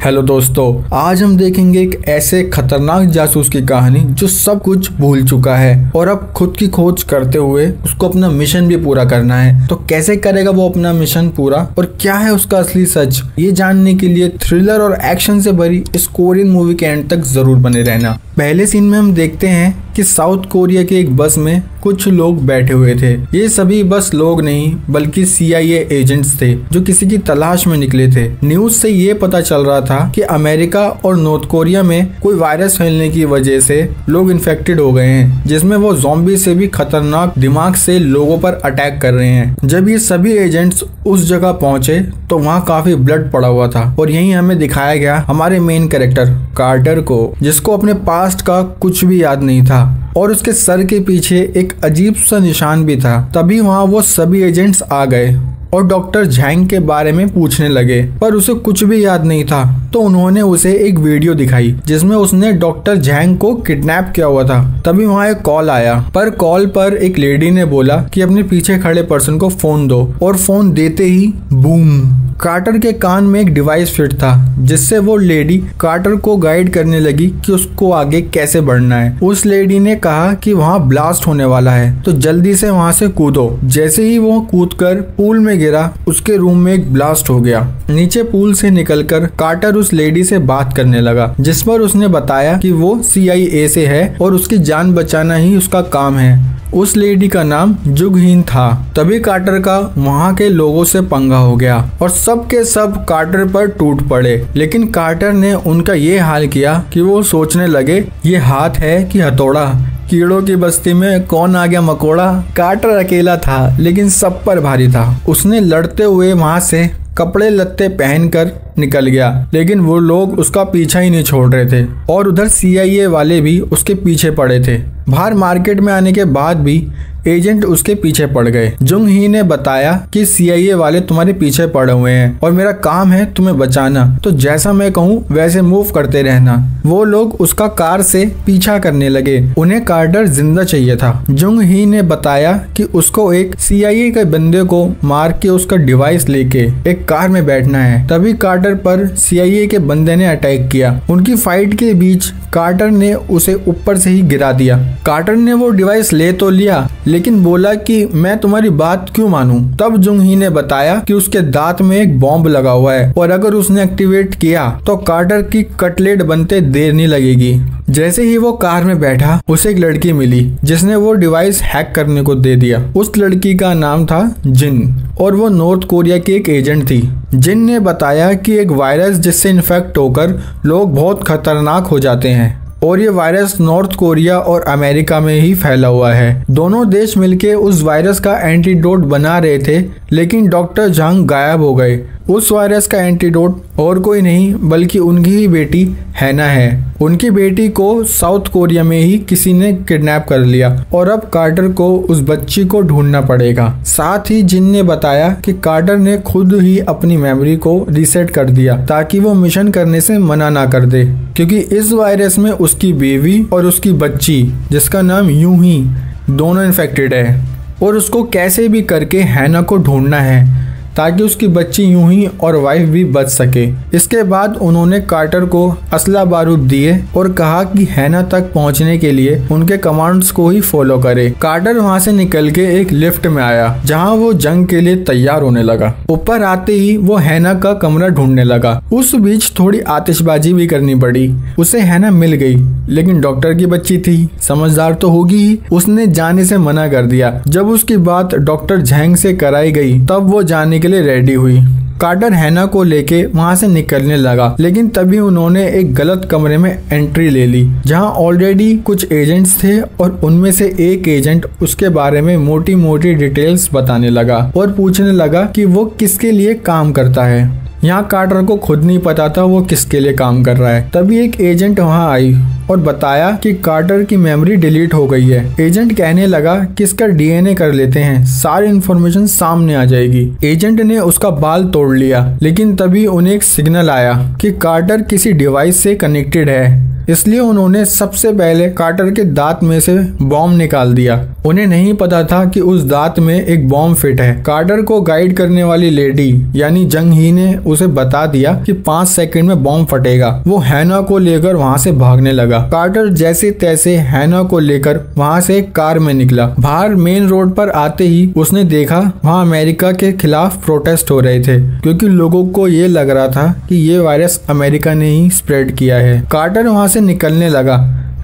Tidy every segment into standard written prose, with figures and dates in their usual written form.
Hello दोस्तों, आज हम देखेंगे एक ऐसे खतरनाक जासूस की कहानी जो सब कुछ भूल चुका है और अब खुद की खोज करते हुए उसको अपना मिशन भी पूरा करना है। तो कैसे करेगा वो अपना मिशन पूरा और क्या है उसका असली सच, ये जानने के लिए थ्रिलर और एक्शन से भरी इस कोरियन मूवी के एंड तक जरूर बने रहना। पहले सीन में हम देखते हैं कि साउथ कोरिया के एक बस में कुछ लोग बैठे हुए थे। ये सभी बस लोग नहीं बल्कि CIA एजेंट्स थे जो किसी की तलाश में निकले थे। न्यूज से ये पता चल रहा था कि अमेरिका और नॉर्थ कोरिया में कोई वायरस फैलने की वजह से लोग इन्फेक्टेड हो गए हैं, जिसमें वो ज़ॉम्बी से भी खतरनाक दिमाग से लोगों पर अटैक कर रहे हैं। जब ये सभी एजेंट्स उस जगह पहुंचे तो वहाँ काफी ब्लड पड़ा हुआ था और यही हमें दिखाया गया हमारे मेन कैरेक्टर कार्टर को, जिसको अपने पास्ट का कुछ भी याद नहीं था और उसके सर के पीछे एक अजीब सा निशान भी था। तभी वहाँ वो सभी एजेंट्स आ गए और डॉक्टर झैंग के बारे में पूछने लगे, पर उसे कुछ भी याद नहीं था। तो उन्होंने उसे एक वीडियो दिखाई जिसमें उसने डॉक्टर झैंग को किडनैप किया हुआ था। तभी वहाँ एक कॉल आया, पर कॉल पर एक लेडी ने बोला कि अपने पीछे खड़े पर्सन को फोन दो, और फोन देते ही बूम, कार्टर के कान में एक डिवाइस फिट था जिससे वो लेडी कार्टर को गाइड करने लगी कि उसको आगे कैसे बढ़ना है। उस लेडी ने कहा कि वहाँ ब्लास्ट होने वाला है तो जल्दी से वहाँ से कूदो। जैसे ही वो कूदकर पूल में गिरा, उसके रूम में एक ब्लास्ट हो गया। नीचे पूल से निकलकर कार्टर उस लेडी से बात करने लगा, जिस पर उसने बताया कि वो CIA से है और उसकी जान बचाना ही उसका काम है। उस लेडी का नाम जुगहीन था। तभी कार्टर का वहाँ के लोगों से पंगा हो गया और सब के सब कार्टर पर टूट पड़े, लेकिन कार्टर ने उनका ये हाल किया कि वो सोचने लगे ये हाथ है कि हथौड़ा, कीड़ों की बस्ती में कौन आ गया मकोड़ा। कार्टर अकेला था लेकिन सब पर भारी था। उसने लड़ते हुए वहाँ से कपड़े लत्ते पहनकर निकल गया, लेकिन वो लोग उसका पीछा ही नहीं छोड़ रहे थे और उधर CIA वाले भी उसके पीछे पड़े थे। बाहर मार्केट में आने के बाद भी एजेंट उसके पीछे पड़ गए। जुंग ही ने बताया कि CIA वाले तुम्हारे पीछे पड़े हुए हैं और मेरा काम है तुम्हें बचाना, तो जैसा मैं कहूँ वैसे मूव करते रहना। वो लोग उसका कार से पीछा करने लगे। उन्हें कार्टर जिंदा चाहिए था। जुंग ही ने बताया कि उसको एक CIA के बंदे को मार के उसका डिवाइस लेके एक कार में बैठना है। तभी कार्टर पर CIA के बंदे ने अटैक किया। उनकी फाइट के बीच कार्टर ने उसे ऊपर से ही गिरा दिया। कार्टर ने वो डिवाइस ले तो लिया, लेकिन बोला कि मैं तुम्हारी बात क्यों मानूं। तब जुंग ही ने बताया कि उसके दांत में एक बॉम्ब लगा हुआ है और अगर उसने एक्टिवेट किया तो कार्टर की कटलेट बनते देर नहीं लगेगी। जैसे ही वो कार में बैठा, उसे एक लड़की मिली जिसने वो डिवाइस हैक करने को दे दिया। उस लड़की का नाम था जिन और वो नॉर्थ कोरिया की एक एजेंट थी। जिन ने बताया कि एक वायरस जिससे इन्फेक्ट होकर लोग बहुत खतरनाक हो जाते हैं और ये वायरस नॉर्थ कोरिया और अमेरिका में ही फैला हुआ है। दोनों देश मिलके उस वायरस का एंटीडोट बना रहे थे, लेकिन डॉक्टर झांग गायब हो गए। उस वायरस का एंटीडोट और कोई नहीं बल्कि उनकी ही बेटी हैना है। उनकी बेटी को साउथ कोरिया में ही किसी ने किडनैप कर लिया और अब कार्टर को उस बच्ची को ढूंढना पड़ेगा। साथ ही जिन ने बताया कि कार्टर ने खुद ही अपनी मेमोरी को रीसेट कर दिया ताकि वो मिशन करने से मना ना कर दे, क्योंकि इस वायरस में उसकी बीवी और उसकी बच्ची, जिसका नाम यूही, दोनों इन्फेक्टेड है और उसको कैसे भी करके हैना को ढूंढना है ताकि उसकी बच्ची यूं ही और वाइफ भी बच सके। इसके बाद उन्होंने कार्टर को असला बारूद दिए और कहा कि हैना तक पहुंचने के लिए उनके कमांड्स को ही फॉलो करे। कार्टर वहां से निकल के एक लिफ्ट में आया जहां वो जंग के लिए तैयार होने लगा। ऊपर आते ही वो हैना का कमरा ढूंढने लगा। उस बीच थोड़ी आतिशबाजी भी करनी पड़ी। उसे हैना मिल गई, लेकिन डॉक्टर की बच्ची थी, समझदार तो होगी ही, उसने जाने से मना कर दिया। जब उसकी बात डॉक्टर झैंग से कराई गई तब वो जाने के लिए रेडी हुई। कार्टर हैना को लेके वहां से निकलने लगा, लेकिन तभी उन्होंने एक गलत कमरे में एंट्री ले ली जहां ऑलरेडी कुछ एजेंट्स थे और उनमें से एक एजेंट उसके बारे में मोटी मोटी डिटेल्स बताने लगा और पूछने लगा कि वो किसके लिए काम करता है। यहाँ कार्टर को खुद नहीं पता था वो किसके लिए काम कर रहा है। तभी एक एजेंट वहाँ आई और बताया कि कार्टर की मेमोरी डिलीट हो गई है। एजेंट कहने लगा कि इसका DNA कर लेते हैं, सारी इन्फॉर्मेशन सामने आ जाएगी। एजेंट ने उसका बाल तोड़ लिया, लेकिन तभी उन्हें एक सिग्नल आया कि कार्टर किसी डिवाइस से कनेक्टेड है इसलिए उन्होंने सबसे पहले कार्टर के दांत में से बॉम्ब निकाल दिया। उन्हें नहीं पता था कि उस दांत में एक बॉम्ब फिट है। कार्टर को गाइड करने वाली लेडी यानी जंग ही ने उसे बता दिया कि 5 सेकंड में बॉम्ब फटेगा। वो हैना को लेकर वहाँ से भागने लगा। कार्टर जैसे तैसे हैना को लेकर वहाँ से एक कार में निकला। बाहर मेन रोड पर आते ही उसने देखा वहाँ अमेरिका के खिलाफ प्रोटेस्ट हो रहे थे, क्योंकि लोगों को ये लग रहा था कि ये वायरस अमेरिका ने ही स्प्रेड किया है। कार्टर वहाँ से निकलने लगा,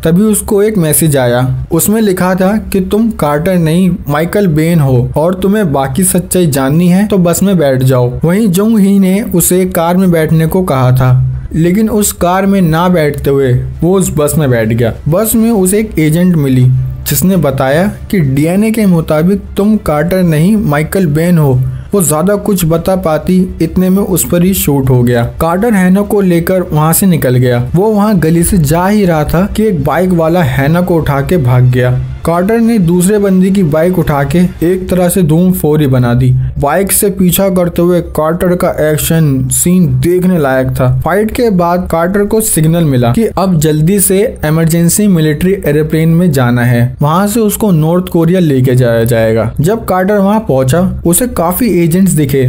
तभी उसको एक मैसेज आया। उसमें लिखा था कि तुम कार्टर नहीं माइकल बेन हो और तुम्हें बाकी सच्चाई जाननी है तो बस में बैठ जाओ। वहीं जंग ही ने उसे कार में बैठने को कहा था, लेकिन उस कार में ना बैठते हुए वो उस बस में बैठ गया। बस में उसे एक एजेंट मिली जिसने बताया कि डीएनए के मुताबिक तुम कार्टर नहीं माइकल बेन हो। वो ज्यादा कुछ बता पाती, इतने में उस पर ही शूट हो गया। कार्टर हैना को लेकर वहाँ से निकल गया। वो वहाँ गली से जा ही रहा था कि एक बाइक वाला हैना को उठा के भाग गया। कार्टर ने दूसरे बंदी की बाइक उठा के एक तरह से धूम फोरी बना दी। बाइक से पीछा करते हुए कार्टर का एक्शन सीन देखने लायक था। फाइट के बाद कार्टर को सिग्नल मिला कि अब जल्दी से इमरजेंसी मिलिट्री एरोप्लेन में जाना है। वहाँ से उसको नॉर्थ कोरिया लेके जाया जाएगा। जब कार्टर वहाँ पहुंचा उसे काफी एजेंट्स दिखे।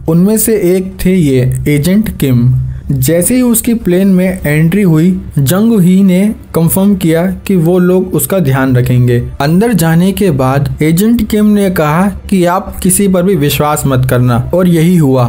उनमें से एक थे ये एजेंट किम। जैसे ही उसकी प्लेन में एंट्री हुई, जंग ही ने कंफर्म किया कि वो लोग उसका ध्यान रखेंगे। अंदर जाने के बाद एजेंट किम ने कहा कि आप किसी पर भी विश्वास मत करना, और यही हुआ।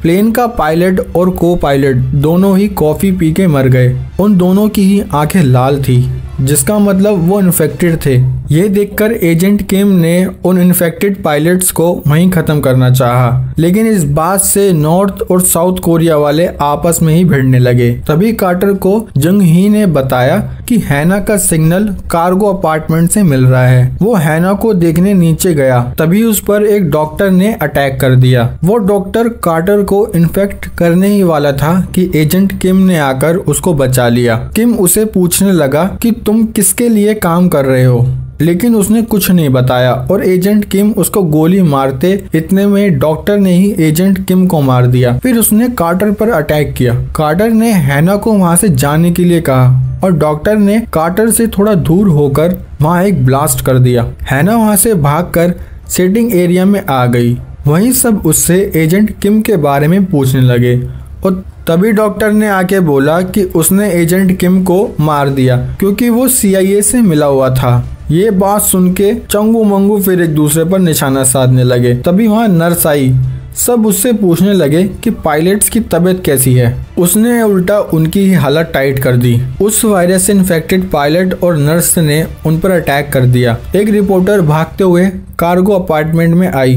प्लेन का पायलट और को पायलट दोनों ही कॉफी पी के मर गए। उन दोनों की ही आंखें लाल थी, जिसका मतलब वो इन्फेक्टेड थे। ये देखकर एजेंट किम ने उन इन्फेक्टेड पायलट्स को वहीं खत्म करना चाहा, लेकिन इस बात से नॉर्थ और साउथ कोरिया वाले आपस में ही भिड़ने लगे। तभी कार्टर को जंग ही ने बताया कि हैना का सिग्नल कार्गो अपार्टमेंट से मिल रहा है। वो हैना को देखने नीचे गया, तभी उस पर एक डॉक्टर ने अटैक कर दिया। वो डॉक्टर कार्टर को इन्फेक्ट करने ही वाला था कि एजेंट किम ने आकर उसको बचा लिया। किम उसे पूछने लगा कि तुम किसके लिए काम कर रहे हो, लेकिन उसने कुछ नहीं बताया और एजेंट किम उसको गोली मारते इतने में डॉक्टर ने ही एजेंट किम को मार दिया। फिर उसने कार्टर पर अटैक किया। कार्टर ने हैना को वहां से जाने के लिए कहा और डॉक्टर ने कार्टर से थोड़ा दूर होकर वहां एक ब्लास्ट कर दिया। हैना वहां से भागकर सेटिंग एरिया में आ गई। वहीं सब उससे एजेंट किम के बारे में पूछने लगे और तभी डॉक्टर ने आके बोला कि उसने एजेंट किम को मार दिया क्योंकि वो CIA से मिला हुआ था। ये बात सुन के चंगू मंगू फिर एक दूसरे पर निशाना साधने लगे। तभी वहाँ नर्स आई। सब उससे पूछने लगे कि पायलट्स की तबीयत कैसी है। उसने उल्टा उनकी ही हालत टाइट कर दी। उस वायरस से इन्फेक्टेड पायलट और नर्स ने उन पर अटैक कर दिया। एक रिपोर्टर भागते हुए कार्गो अपार्टमेंट में आई।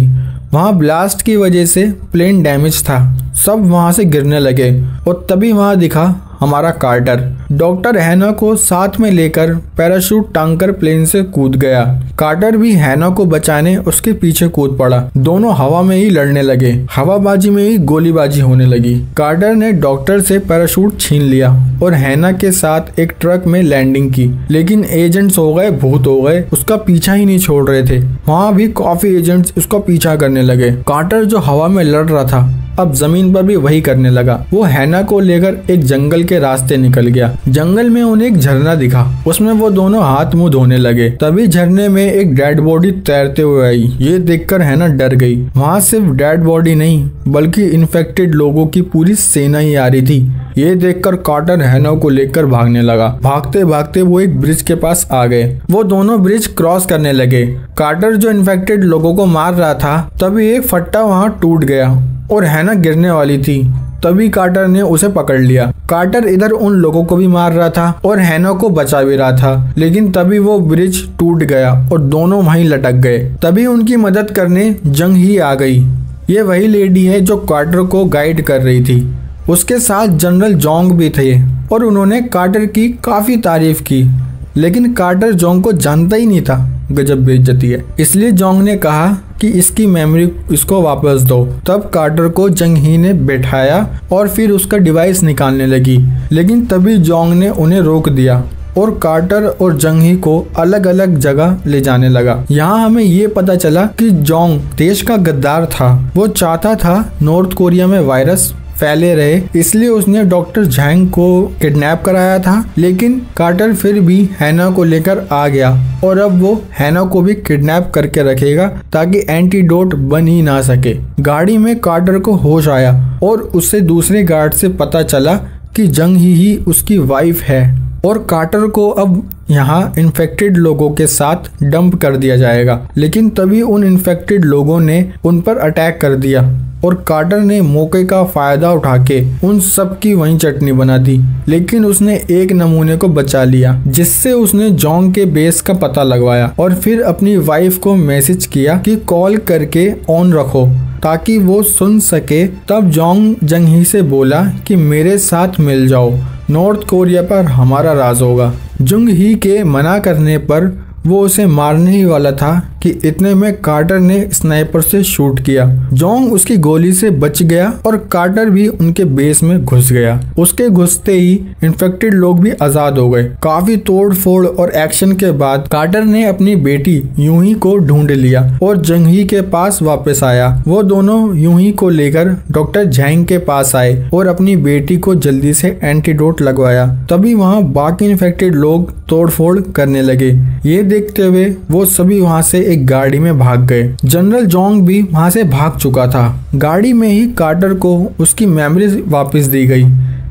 वहाँ ब्लास्ट की वजह से प्लेन डैमेज था। सब वहाँ से गिरने लगे और तभी वहाँ दिखा हमारा कार्टर। डॉक्टर हैना को साथ में लेकर पैराशूट टांगकर प्लेन से कूद गया। कार्टर भी हैना को बचाने उसके पीछे कूद पड़ा। दोनों हवा में ही लड़ने लगे। हवाबाजी में ही गोलीबाजी होने लगी। कार्टर ने डॉक्टर से पैराशूट छीन लिया और हैना के साथ एक ट्रक में लैंडिंग की, लेकिन एजेंट्स हो गए भूत हो गए, उसका पीछा ही नहीं छोड़ रहे थे। वहाँ भी काफी एजेंट्स उसका पीछा करने लगे। कार्टर जो हवा में लड़ रहा था अब जमीन पर भी वही करने लगा। वो हैना को लेकर एक जंगल के रास्ते निकल गया। जंगल में उन्हें एक झरना दिखा। उसमें वो दोनों हाथ मुंह धोने लगे। तभी झरने में एक डेड बॉडी तैरते हुए आई। ये देखकर हैना डर गई। वहाँ सिर्फ डेड बॉडी नहीं बल्कि इन्फेक्टेड लोगों की पूरी सेना ही आ रही थी। ये देखकर कार्टर हैना को लेकर भागने लगा। भागते भागते वो एक ब्रिज के पास आ गए। वो दोनों ब्रिज क्रॉस करने लगे। कार्टर जो इन्फेक्टेड लोगों को मार रहा था, तभी एक फट्टा वहाँ टूट गया और हैना गिरने वाली थी। तभी कार्टर ने उसे पकड़ लिया। कार्टर इधर उन लोगों को भी मार रहा था और हैना को बचा भी रहा था, लेकिन तभी वो ब्रिज टूट गया और दोनों वहीं लटक गए। तभी उनकी मदद करने जंग ही आ गई। ये वही लेडी है जो कार्टर को गाइड कर रही थी। उसके साथ जनरल जोंग भी थे और उन्होंने कार्टर की काफी तारीफ की, लेकिन कार्टर जोंग को जानता ही नहीं था। गजब बेइज्जती है। इसलिए जोंग ने कहा कि इसकी मेमोरी इसको वापस दो। तब कार्टर को जंग ही ने बैठाया और फिर उसका डिवाइस निकालने लगी, लेकिन तभी जोंग ने उन्हें रोक दिया और कार्टर और जंग ही को अलग अलग जगह ले जाने लगा। यहाँ हमें ये पता चला कि जोंग देश का गद्दार था। वो चाहता था नॉर्थ कोरिया में वायरस फैले रहे, इसलिए उसने डॉक्टर झैंग को किडनैप कराया था। लेकिन कार्टर फिर भी हैना को लेकर आ गया और अब वो हैना को भी किडनैप करके रखेगा ताकि एंटीडोट बन ही ना सके। गाड़ी में कार्टर को होश आया और उससे दूसरे गार्ड से पता चला कि जंग ही उसकी वाइफ है और कार्टर को अब यहाँ इन्फेक्टेड लोगों के साथ डंप कर दिया जाएगा। लेकिन तभी उन इन्फेक्टेड लोगों ने उन पर अटैक कर दिया और कार्टर ने मौके का फायदा उठा के उन सब की वहीं चटनी बना दी। लेकिन उसने एक नमूने को बचा लिया, जिससे उसने जोंग के बेस का पता लगवाया और फिर अपनी वाइफ को मैसेज किया कि कॉल करके ऑन रखो ताकि वो सुन सके। तब जोंग जंग से बोला कि मेरे साथ मिल जाओ, नॉर्थ कोरिया पर हमारा राज होगा। जुंग ही के मना करने पर वो उसे मारने ही वाला था कि इतने में कार्टर ने स्नाइपर से शूट किया। जोंग उसकी गोली से बच गया और कार्टर भी उनके बेस में घुस गया। उसके घुसते ही इन्फेक्टेड लोग भी आजाद हो गए। काफी तोड़ फोड़ और एक्शन के बाद कार्टर ने अपनी बेटी यूही को ढूंढ लिया और जंग ही के पास वापस आया। वो दोनों यूही को लेकर डॉक्टर झैंग के पास आए और अपनी बेटी को जल्दी से एंटीडोट लगवाया। तभी वहाँ बाकी इन्फेक्टेड लोग तोड़ फोड़ करने लगे। ये देखते हुए वो सभी वहाँ से एक गाड़ी में भाग गए। जनरल जोंग भी वहाँ से भाग चुका था। गाड़ी में ही कार्टर को उसकी मेमोरीज वापस दी गई।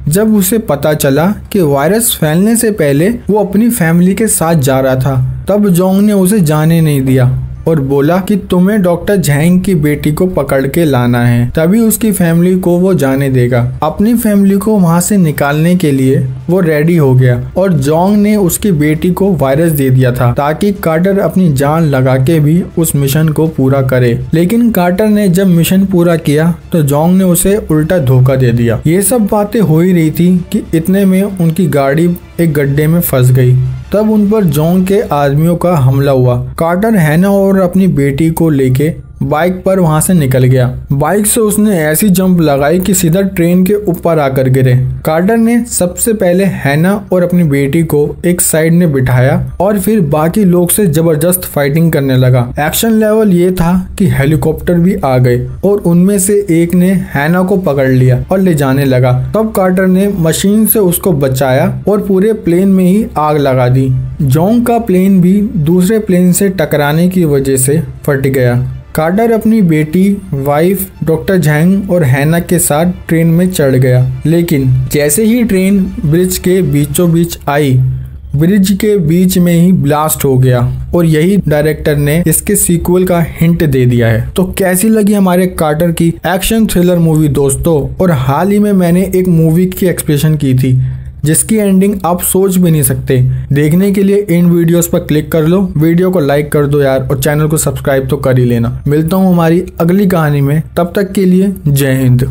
जब उसे पता चला कि वायरस फैलने से पहले वो अपनी फैमिली के साथ जा रहा था, तब जोंग ने उसे जाने नहीं दिया और बोला कि तुम्हें डॉक्टर झैंग की बेटी को पकड़ के लाना है, तभी उसकी फैमिली को वो जाने देगा। अपनी फैमिली को वहाँ से निकालने के लिए वो रेडी हो गया और जोंग ने उसकी बेटी को वायरस दे दिया था ताकि कार्टर अपनी जान लगा के भी उस मिशन को पूरा करे। लेकिन कार्टर ने जब मिशन पूरा किया तो जोंग ने उसे उल्टा धोखा दे दिया। ये सब बातें हो ही रही थी कि इतने में उनकी गाड़ी एक गड्ढे में फंस गई। तब उन पर जोंग के आदमियों का हमला हुआ। कार्टर हैना और अपनी बेटी को लेके बाइक पर वहां से निकल गया। बाइक से उसने ऐसी जंप लगाई कि सीधा ट्रेन के ऊपर आकर गिरे। कार्टर ने सबसे पहले हैना और अपनी बेटी को एक साइड में बिठाया और फिर बाकी लोग से जबरदस्त फाइटिंग करने लगा। एक्शन लेवल ये था कि हेलीकॉप्टर भी आ गए और उनमें से एक ने हैना को पकड़ लिया और ले जाने लगा। तब कार्टर ने मशीन से उसको बचाया और पूरे प्लेन में ही आग लगा दी। जोंग का प्लेन भी दूसरे प्लेन से टकराने की वजह से फट गया। कार्टर अपनी बेटी, वाइफ, डॉक्टर झैंग और हैना के साथ ट्रेन में चढ़ गया। लेकिन जैसे ही ट्रेन ब्रिज के बीचों बीच आई, ब्रिज के बीच में ही ब्लास्ट हो गया और यही डायरेक्टर ने इसके सीक्वल का हिंट दे दिया है। तो कैसी लगी हमारे कार्टर की एक्शन थ्रिलर मूवी दोस्तों? और हाल ही में मैंने एक मूवी की एक्सप्रेशन की थी जिसकी एंडिंग आप सोच भी नहीं सकते। देखने के लिए इन वीडियोस पर क्लिक कर लो, वीडियो को लाइक कर दो यार और चैनल को सब्सक्राइब तो कर ही लेना। मिलता हूँ हमारी अगली कहानी में, तब तक के लिए जय हिंद।